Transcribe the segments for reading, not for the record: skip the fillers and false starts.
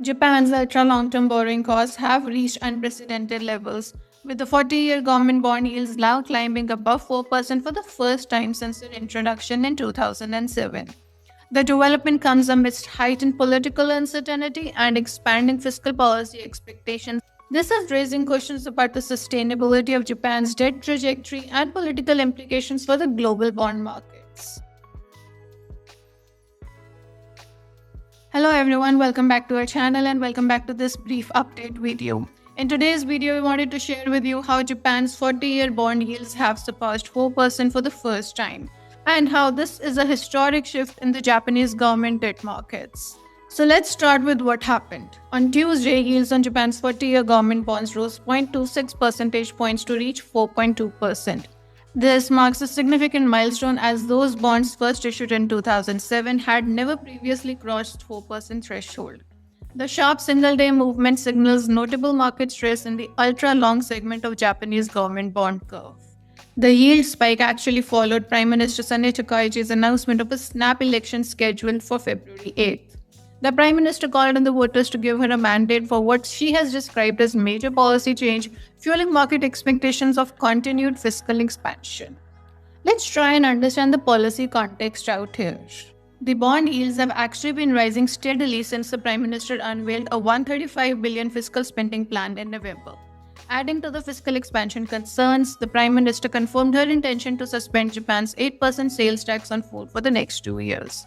Japan's ultra long term borrowing costs have reached unprecedented levels, with the 40-year government bond yields now climbing above 4% for the first time since their introduction in 2007. The development comes amidst heightened political uncertainty and expanding fiscal policy expectations. This is raising questions about the sustainability of Japan's debt trajectory and political implications for the global bond markets. Hello everyone, welcome back to our channel and welcome back to this brief update video. In today's video, we wanted to share with you how Japan's 40-year bond yields have surpassed 4% for the first time, and how this is a historic shift in the Japanese government debt markets. So let's start with what happened. On Tuesday, yields on Japan's 40-year government bonds rose 0.26 percentage points to reach 4.2%. This marks a significant milestone as those bonds first issued in 2007 had never previously crossed 4% threshold. The sharp single-day movement signals notable market stress in the ultra-long segment of Japanese government bond curve. The yield spike actually followed Prime Minister Takaichi's announcement of a snap election scheduled for February 8th. The Prime Minister called on the voters to give her a mandate for what she has described as major policy change, fueling market expectations of continued fiscal expansion. Let's try and understand the policy context out here. The bond yields have actually been rising steadily since the Prime Minister unveiled a 135 billion fiscal spending plan in November. Adding to the fiscal expansion concerns, the Prime Minister confirmed her intention to suspend Japan's 8% sales tax on food for the next 2 years.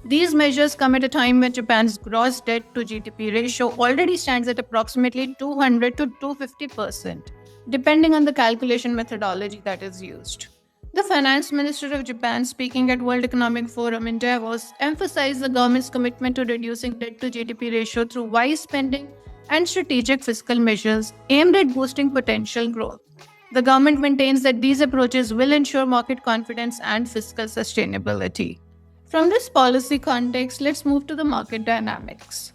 These measures come at a time when Japan's gross debt to GDP ratio already stands at approximately 200 to 250%, depending on the calculation methodology that is used. The Finance Minister of Japan, speaking at World Economic Forum in Davos, emphasized the government's commitment to reducing debt to GDP ratio through wise spending and strategic fiscal measures aimed at boosting potential growth. The government maintains that these approaches will ensure market confidence and fiscal sustainability. From this policy context, let's move to the market dynamics.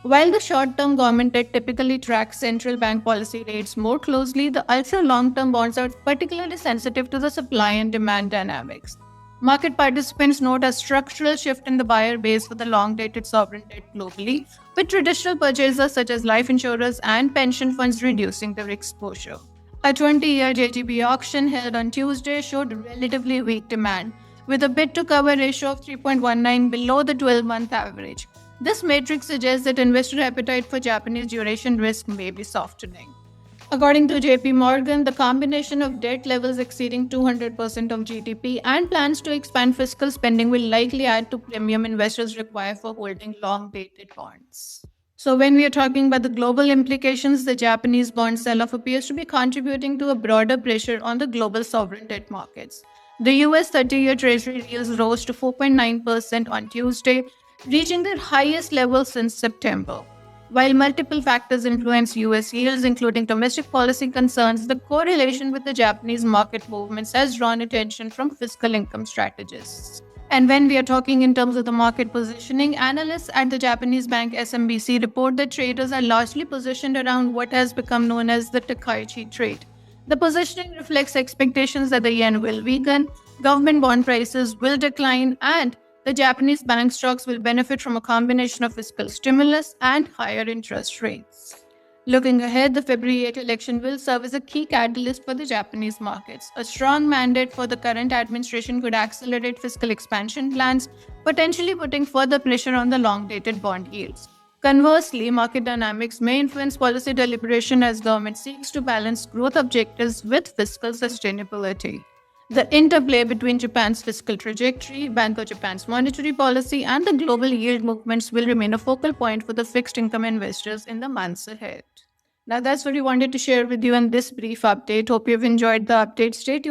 While the short-term government debt typically tracks central bank policy rates more closely, the ultra-long-term bonds are particularly sensitive to the supply and demand dynamics. Market participants note a structural shift in the buyer base for the long-dated sovereign debt globally, with traditional purchasers such as life insurers and pension funds reducing their exposure. A 20-year JGB auction held on Tuesday showed relatively weak demand, with a bid-to-cover ratio of 3.19 below the 12-month average. This matrix suggests that investor appetite for Japanese duration risk may be softening. According to JP Morgan, the combination of debt levels exceeding 200% of GDP and plans to expand fiscal spending will likely add to premium investors require for holding long-dated bonds. So when we are talking about the global implications, the Japanese bond sell-off appears to be contributing to a broader pressure on the global sovereign debt markets. The US 30-year Treasury yields rose to 4.9% on Tuesday, reaching their highest level since September. While multiple factors influence US yields, including domestic policy concerns, the correlation with the Japanese market movements has drawn attention from fiscal income strategists. And when we are talking in terms of the market positioning, analysts at the Japanese bank SMBC report that traders are largely positioned around what has become known as the Takaichi trade. The positioning reflects expectations that the yen will weaken, government bond prices will decline, and the Japanese bank stocks will benefit from a combination of fiscal stimulus and higher interest rates. Looking ahead, the February 8 election will serve as a key catalyst for the Japanese markets. A strong mandate for the current administration could accelerate fiscal expansion plans, potentially putting further pressure on the long-dated bond yields. Conversely, market dynamics may influence policy deliberation as government seeks to balance growth objectives with fiscal sustainability. The interplay between Japan's fiscal trajectory, Bank of Japan's monetary policy, and the global yield movements will remain a focal point for the fixed income investors in the months ahead. Now that's what we wanted to share with you in this brief update. Hope you've enjoyed the update. Stay tuned.